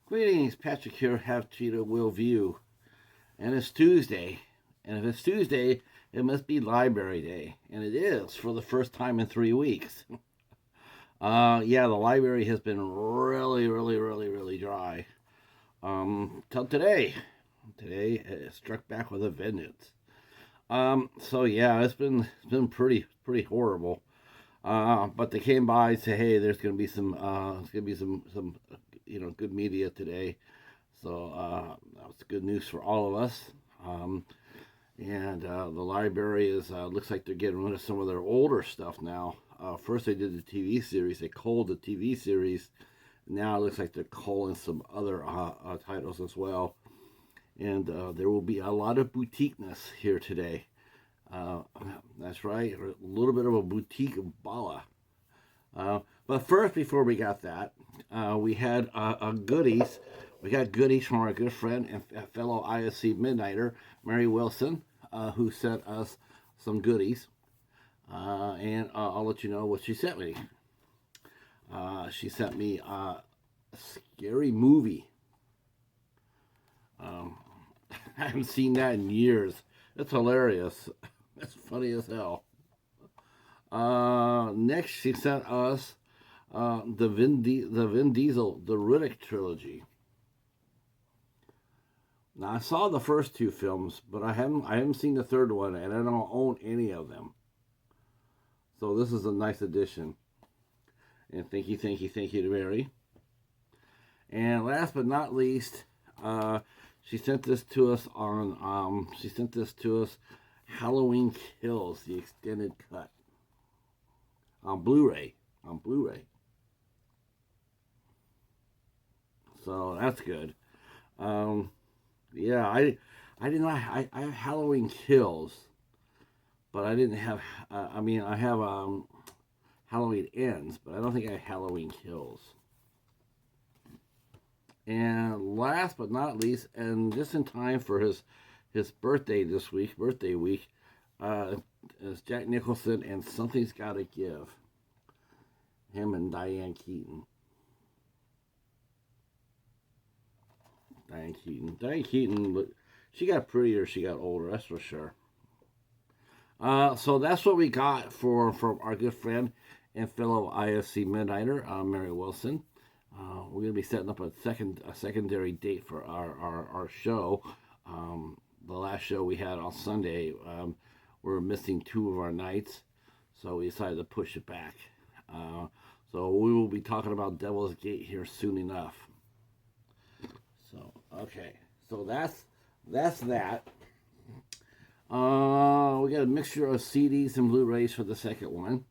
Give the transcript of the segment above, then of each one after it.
Greetings, Patrick here, Half Cheetah Will View. And it's Tuesday. And if it's Tuesday, it must be Library Day. And it is for the first time in 3 weeks. Yeah, the library has been really dry. Till today. Today it struck back with a vengeance. So yeah, it's been pretty horrible. But they came by and said, hey, there's gonna be some good media today. So that was good news for all of us. And the library is looks like they're getting rid of some of their older stuff now. First they did the TV series. They culled the TV series. Now it looks like they're culling some other titles as well. And there will be a lot of boutiqueness here today. Uh, that's right, a little bit of a boutique bala. But first, before we got that, we had goodies. We got goodies from our good friend and fellow IFC Midnighter, Mary Wilson, who sent us some goodies. And I'll let you know what she sent me. She sent me a scary movie. Um, I haven't seen that in years. It's hilarious. It's funny as hell. Next, she sent us the Vin Diesel, the Riddick trilogy. Now I saw the first two films, but I haven't seen the third one, and I don't own any of them. So this is a nice addition. And thank you to Mary. And last but not least, she sent this to us on Halloween Kills, the extended cut on Blu-ray. So that's good. Yeah, I did not. I have Halloween Kills, but I didn't have. I have Halloween Ends, but I don't think I have Halloween Kills. And last but not least, and just in time for his birthday week, is Jack Nicholson and Something's Gotta Give. Him and Diane Keaton. Diane Keaton, she got prettier, she got older, that's for sure. So that's what we got from our good friend and fellow IFC Midnighter, Mary Wilson. We're going to be setting up a secondary date for our show. The last show we had on Sunday, we're missing 2 of our nights, so we decided to push it back. So we will be talking about Devil's Gate here soon enough. So okay, so that's that. We got a mixture of CDs and Blu-rays for the second one.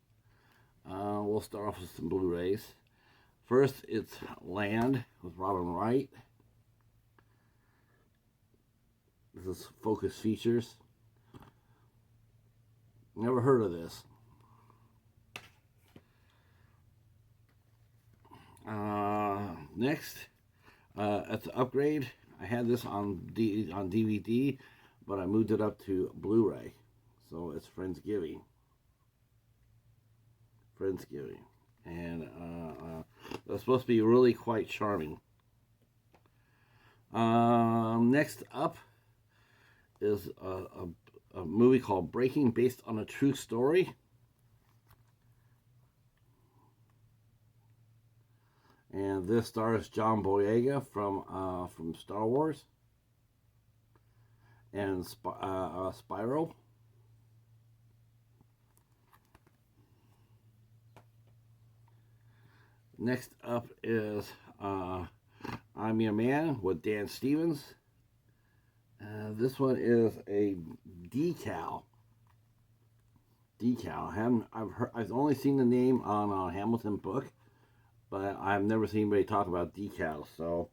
We'll start off with some Blu-rays. First, it's Land with Robin Wright. This is Focus Features. Never heard of this. Next, it's Upgrade. I had this on DVD, but I moved it up to Blu-ray. So it's Friendsgiving. And it's supposed to be really quite charming. Next up is a movie called Breaking, based on a true story. And this stars John Boyega from Star Wars and Spyro. Next up is I'm Your Man with Dan Stevens. This one is a decal. I've only seen the name on Hamilton Book, but I've never seen anybody talk about decals. So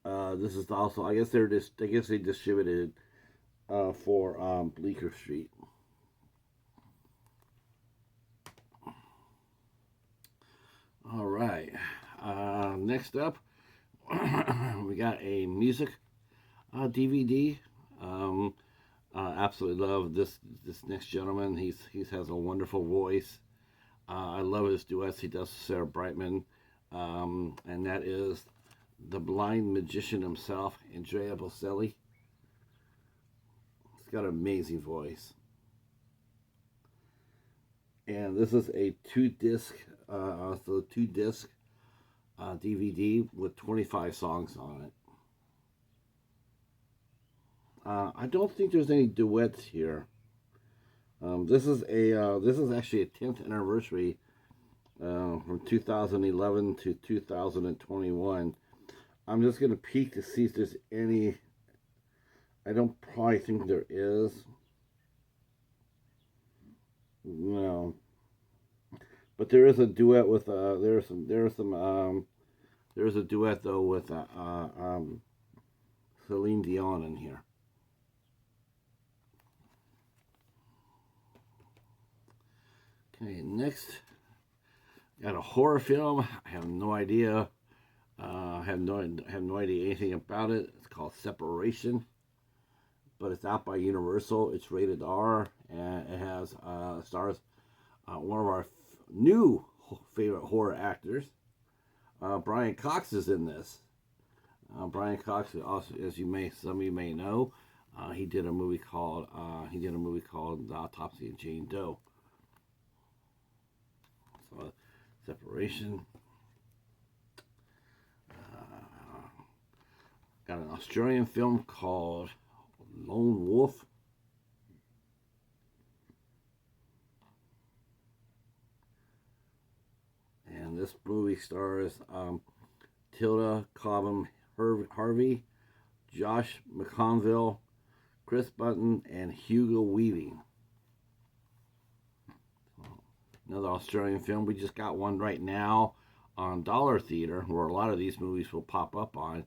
this is also, I guess they distributed for Bleecker Street. All right. Next up, we got a music DVD. Absolutely love this next gentleman. He has a wonderful voice. I love his duets he does with Sarah Brightman. and that is the blind magician himself, Andrea Bocelli. He's got an amazing voice. And this is a two-disc DVD with 25 songs on it. I don't think there's any duets here. This is actually a 10th anniversary from 2011 to 2021. I'm just gonna peek to see if there's any. I don't probably think there is. No, but there is a duet with there's a duet though with Celine Dion in here. Okay, next, got a horror film. I have no idea. Have no idea anything about it. It's called Separation, but it's out by Universal. It's rated R, and it has stars one of our new favorite horror actors. Brian Cox is in this. Brian Cox, also, as some of you may know, he did a movie called The Autopsy of Jane Doe. So, Separation. Got an Australian film called Lone Wolf. And this movie stars Tilda Cobham Harvey, Josh McConville, Chris Button, and Hugo Weaving. Another Australian film. We just got one right now on Dollar Theater, where a lot of these movies will pop up on.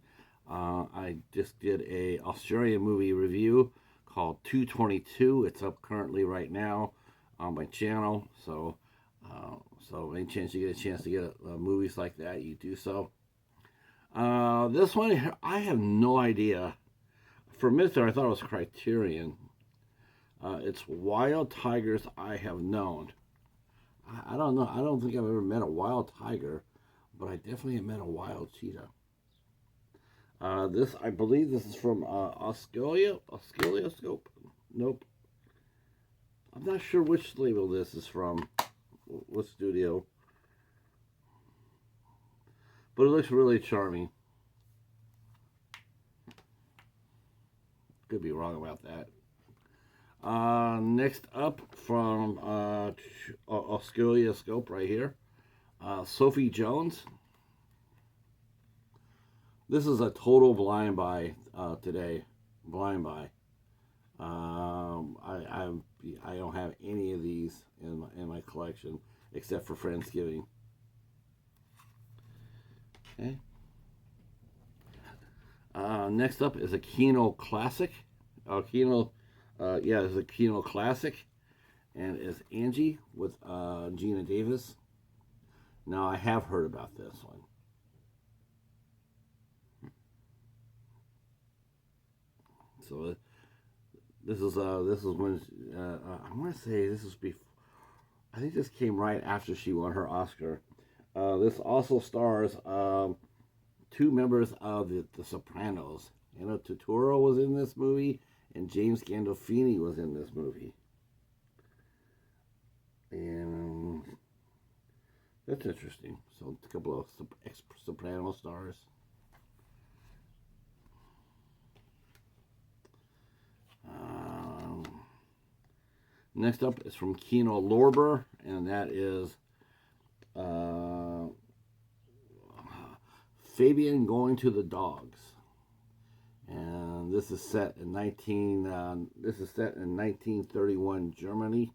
I just did a Australian movie review called 222. It's up currently right now on my channel. So any chance you get a chance to get movies like that, you do so. This one, I have no idea. For a minute there, I thought it was Criterion. It's Wild Tigers I Have Known. I don't know. I don't think I've ever met a wild tiger, but I definitely have met a wild cheetah. I believe this is from Oscilloscope. Nope. I'm not sure which label this is from, what studio. But it looks really charming. Could be wrong about that. Next up from Oscilloscope right here, Sophie Jones. This is a total blind buy today. Blind buy. I don't have any of these in my collection except for Friendsgiving. Okay. Next up is a Kino Classic. It's a Kino Classic, and it's Angie with Gina Davis. Now I have heard about this one. So this is when I want to say this is before. I think this came right after she won her Oscar. This also stars two members of the Sopranos. Anna Turturro was in this movie, and James Gandolfini was in this movie. And that's interesting. So a couple of Soprano stars. Next up is from Kino Lorber, and that is Fabian Going to the Dogs. And this is set in 1931 Germany,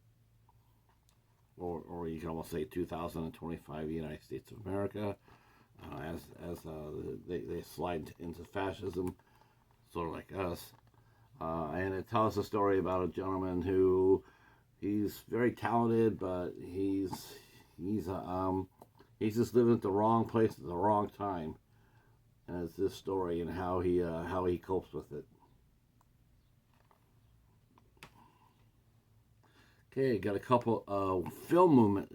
or you can almost say 2025 United States of America, as they slide into fascism, sort of like us. And it tells a story about a gentleman who he's very talented, but he's just living at the wrong place at the wrong time. And it's this story and how he copes with it. Okay, got a couple of film movement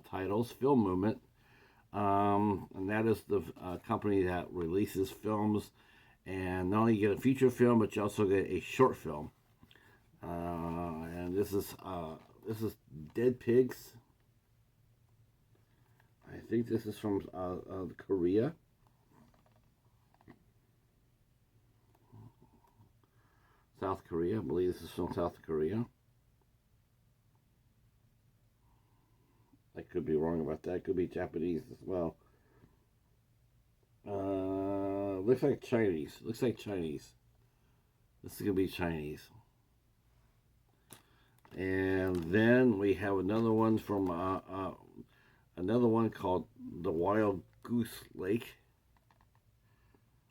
titles. Film movement. and that is the company that releases films. And not only you get a feature film, but you also get a short film. And this is Dead Pigs. I think this is from Korea. South Korea. I believe this is from South Korea. I could be wrong about that. It could be Japanese as well. Looks like Chinese. Looks like Chinese. This is gonna be Chinese. And then we have another one from another one called The Wild Goose Lake,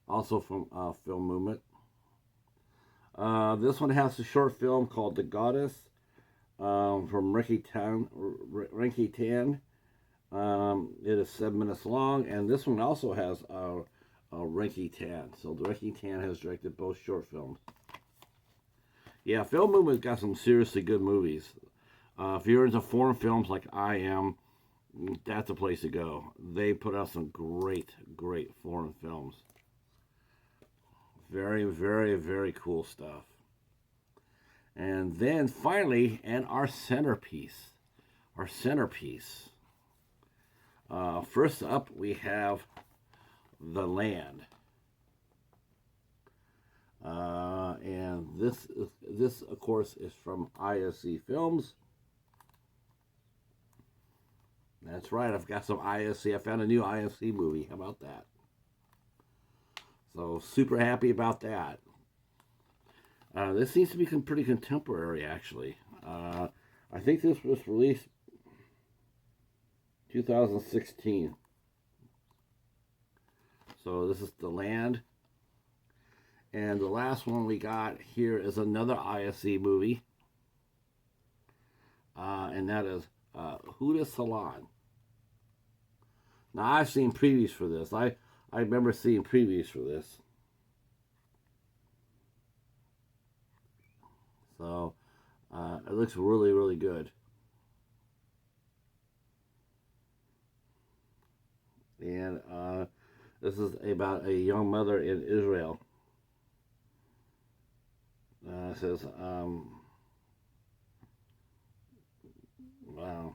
also from Film Movement. This one has a short film called The Goddess from Ricky Tan. It is 7 minutes long, and this one also has Ricky Tan. So the Ricky Tan has directed both short films. Yeah, Film Movement got some seriously good movies. If you're into foreign films like I am, that's a place to go. They put out some great, great foreign films. Very, very, very cool stuff. And then finally, and our centerpiece. First up, we have The Land. And this, of course, is from IFC Films. That's right, I've got some IFC. I found a new IFC movie. How about that? So, super happy about that. This seems to be pretty contemporary, actually. I think this was released 2016. So, this is The Land. And the last one we got here is another IFC movie. And that is Huda Salon. Now, I've seen previews for this. I remember seeing previews for this. So, it looks really, really good. And this is about a young mother in Israel. It says, wow.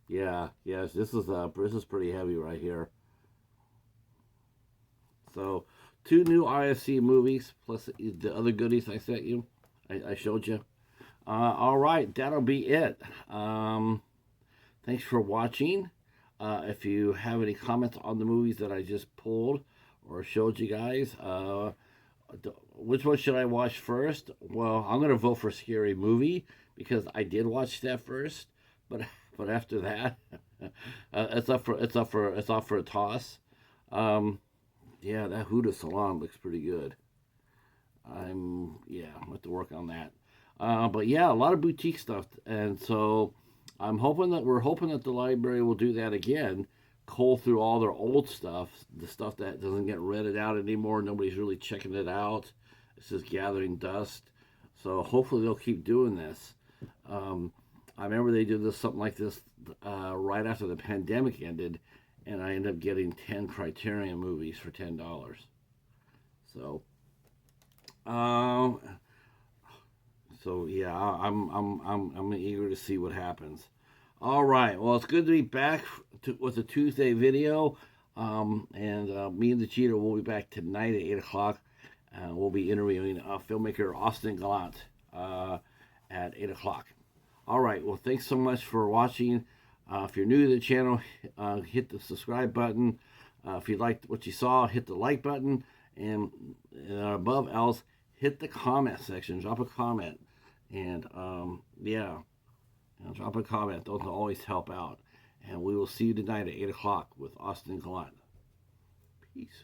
Yeah, yes, this is pretty heavy right here. So, 2 new IFC movies, plus the other goodies I sent you, I showed you. All right, that'll be it. Thanks for watching. If you have any comments on the movies that I just pulled or showed you guys, which one should I watch first? Well, I'm gonna vote for Scary Movie because I did watch that first, but after that, it's up for a toss. Yeah, that Huda Salon looks pretty good. I'm have to work on that. But yeah, a lot of boutique stuff, and so we're hoping that the library will do that again, cull through all their old stuff, the stuff that doesn't get rented out anymore. Nobody's really checking it out. It's just gathering dust. So hopefully they'll keep doing this. I remember they did something like this right after the pandemic ended, and I ended up getting 10 Criterion movies for $10. So, yeah, I'm eager to see what happens. All right, well, it's good to be back with a Tuesday video, and me and the Cheetah will be back tonight at 8 o'clock. We'll be interviewing filmmaker Austin Gallant at 8 o'clock. All right, well, thanks so much for watching. If you're new to the channel, hit the subscribe button. If you liked what you saw, hit the like button. And above else, hit the comment section. Drop a comment. And, drop a comment. Those will always help out. And we will see you tonight at 8 o'clock with Austin Gallant. Peace.